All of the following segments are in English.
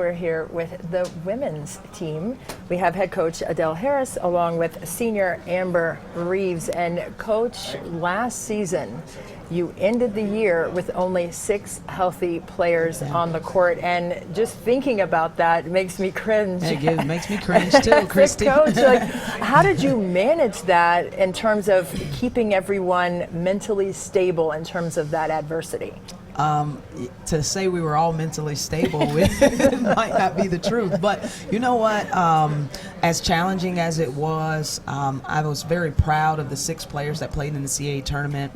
We're here with the women's team. We have head coach Adell Harris along with senior Amber Reeves. And coach, last season you ended the year with only 6 healthy players on the court, and just thinking about that makes me cringe. It makes me cringe too, Christy. Coach, how did you manage that in terms of keeping everyone mentally stable in terms of that adversity? To say we were all mentally stable it might not be the truth, but you know what, as challenging as it was, I was very proud of the 6 players that played in the CAA tournament.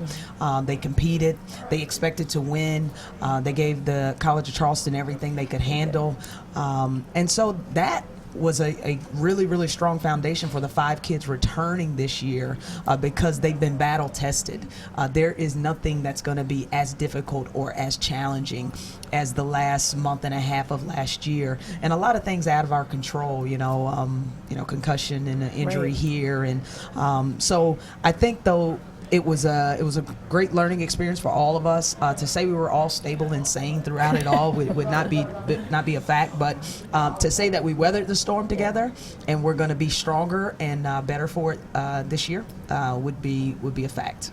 They competed, they expected to win, they gave the College of Charleston everything they could handle, and so that was a really, really strong foundation for the 5 kids returning this year, because they've been battle tested. There is nothing that's going to be as difficult or as challenging as the last month and a half of last year, and a lot of things out of our control, concussion and an injury Right. here, and so I think though it was a great learning experience for all of us. To say we were all stable and sane throughout it all would not be a fact, but to say that we weathered the storm together and we're going to be stronger and better for it this year would be a fact.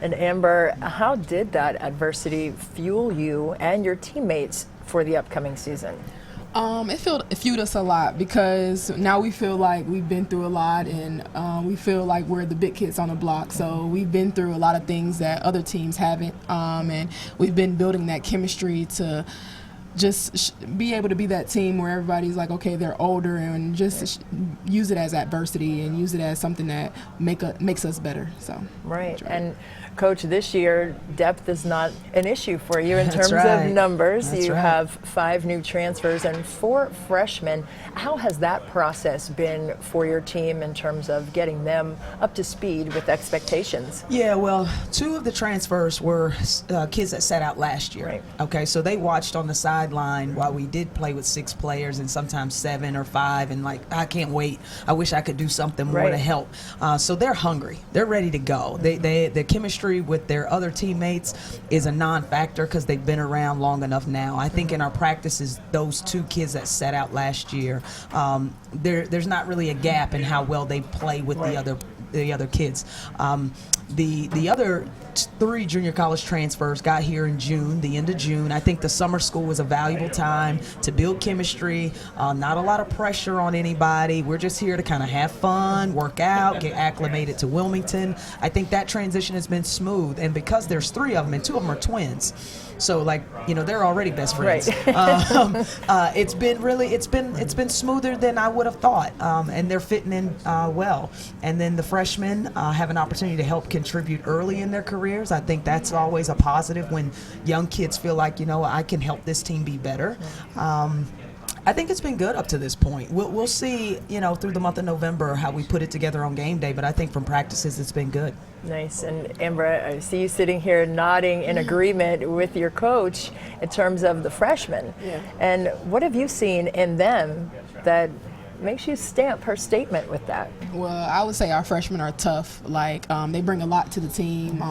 And Amber, how did that adversity fuel you and your teammates for the upcoming season? It fueled us a lot, because now we feel like we've been through a lot, and we feel like we're the big kids on the block. So we've been through a lot of things that other teams haven't, and we've been building that chemistry to just be able to be that team where everybody's like, okay, they're older, and just use it as adversity and use it as something that makes us better. So Right. And Coach, this year depth is not an issue for you in That's terms right. of numbers. That's You right. have 5 new transfers and 4 freshmen. How has that process been for your team in terms of getting them up to speed with expectations? Yeah, well, 2 of the transfers were kids that sat out last year. Right. Okay, so they watched on the sideline while we did play with 6 players and sometimes 7 or 5, and like, I can't wait. I wish I could do something more Right. to help. So they're hungry. They're ready to go. The chemistry with their other teammates is a non-factor because they've been around long enough now. I think in our practices, those 2 kids that sat out last year, there's not really a gap in how well they play with Right. the other kids. The other 3 junior college transfers got here in June, the end of June. I think the summer school was a valuable time to build chemistry, not a lot of pressure on anybody. We're just here to kind of have fun, work out, get acclimated to Wilmington. I think that transition has been smooth, and because there's 3 of them and 2 of them are twins, so they're already best friends. Right. It's been smoother than I would have thought, and they're fitting in well. And then the freshmen have an opportunity to help contribute early in their careers. I think that's always a positive when young kids feel like, I can help this team be better. I think it's been good up to this point. We'll see, through the month of November how we put it together on game day, but I think from practices it's been good. Nice. And Amber, I see you sitting here nodding in agreement with your coach in terms of the freshmen. Yeah. And what have you seen in them that makes you stamp her statement with that? Well, I would say our freshmen are tough. They bring a lot to the team.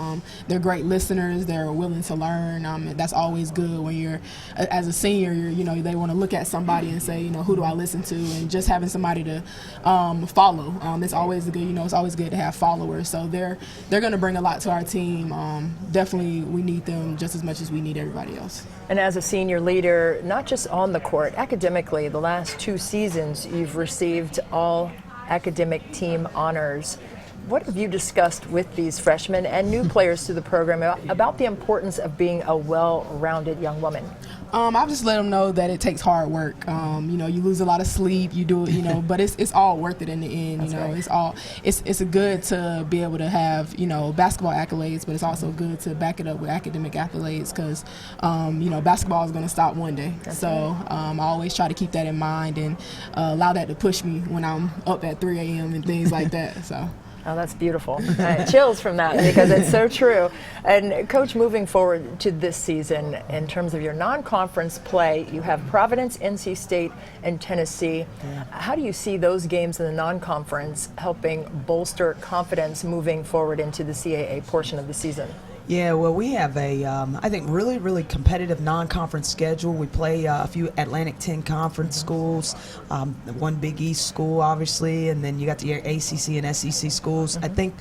They're great listeners. They're willing to learn. That's always good when you're, as a senior, they want to look at somebody and say, who do I listen to? And just having somebody to follow. It's always good. It's always good to have followers. So they're going to bring a lot to our team. Definitely, we need them just as much as we need everybody else. And as a senior leader, not just on the court, academically, the last 2 seasons you've received all academic team honors. What have you discussed with these freshmen and new players to the program about the importance of being a well-rounded young woman? I've just let them know that it takes hard work. You lose a lot of sleep, you do it, but it's all worth it in the end. That's right. It's good to be able to have, basketball accolades, but it's also good to back it up with academic accolades because, basketball is going to stop one day. That's so I always try to keep that in mind and allow that to push me when I'm up at 3 a.m. and things like that. So. Oh, that's beautiful. Chills from that because it's so true. And Coach, moving forward to this season, in terms of your non-conference play, you have Providence, NC State, and Tennessee. Yeah. How do you see those games in the non-conference helping bolster confidence moving forward into the CAA portion of the season? Yeah, well, we have a, I think, really, really competitive non-conference schedule. We play a few Atlantic 10 conference schools, one Big East school, obviously, and then you got the ACC and SEC schools. I think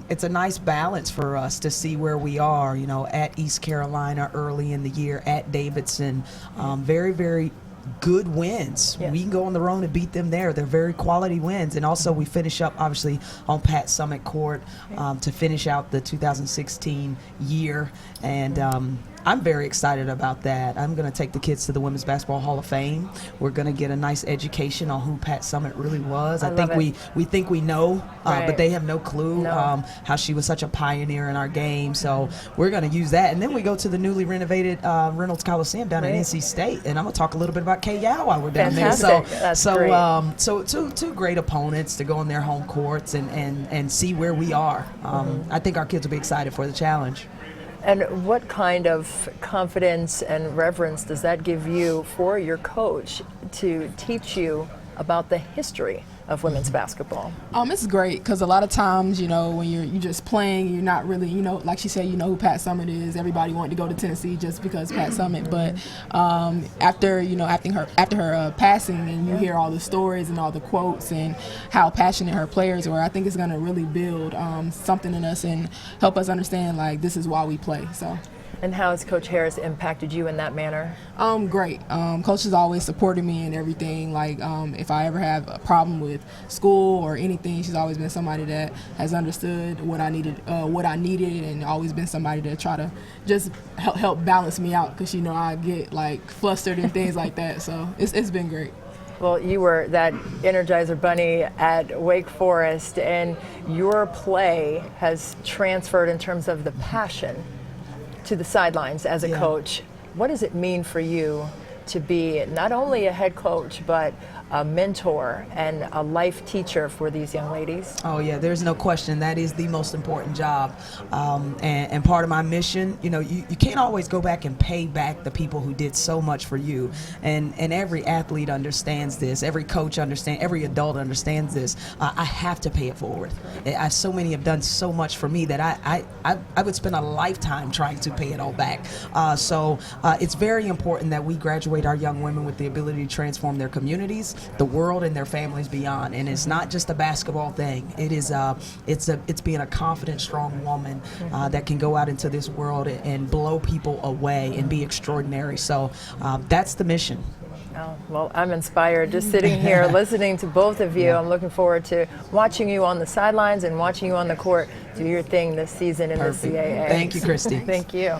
it's a nice balance for us to see where we are, you know, at East Carolina early in the year, at Davidson. Very, very good wins. Yes. We can go on the road and beat them there. They're very quality wins. And also we finish up, obviously, on Pat Summitt Court to finish out the 2016 year. And I'm very excited about that. I'm going to take the kids to the Women's Basketball Hall of Fame. We're going to get a nice education on who Pat Summitt really was. I think we think we know, but they have no clue how she was such a pioneer in our game. So we're going to use that. And then we go to the newly renovated Reynolds Coliseum down at NC State. And I'm going to talk a little bit about K-Yow while we're down Fantastic. there. So two great opponents to go on their home courts and see where we are. I think our kids will be excited for the challenge. And what kind of confidence and reverence does that give you for your coach to teach you about the history of women's basketball? It's great because a lot of times, you know, when you're just playing, you're not really, you know, like she said, you know who Pat Summitt is. Everybody wanted to go to Tennessee just because Pat Summitt. But after her passing, and you hear all the stories and all the quotes and how passionate her players were, I think it's going to really build something in us and help us understand, like, this is why we play. So. And how has Coach Harris impacted you in that manner? Great. Coach has always supported me in everything. Like, if I ever have a problem with school or anything, she's always been somebody that has understood what I needed, and always been somebody to try to just help balance me out because, you know, I get, like, flustered and things like that. So it's been great. Well, you were that Energizer Bunny at Wake Forest, and your play has transferred in terms of the passion to the sidelines as a coach. What does it mean for you to be not only a head coach, but a mentor and a life teacher for these young ladies? Oh yeah, there's no question. That is the most important job. And part of my mission, you know, you can't always go back and pay back the people who did so much for you. And every athlete understands this. Every coach understands, every adult understands this. I have to pay it forward. So many have done so much for me that I would spend a lifetime trying to pay it all back. So it's very important that we graduate our young women with the ability to transform their communities, the world, and their families beyond. And it's not just a basketball thing. It is it's being a confident, strong woman that can go out into this world and blow people away and be extraordinary. So that's the mission. Oh, well, I'm inspired just sitting here listening to both of you. I'm looking forward to watching you on the sidelines and watching you on the court do your thing this season in the CAA. Thank you, Christy. Thank you.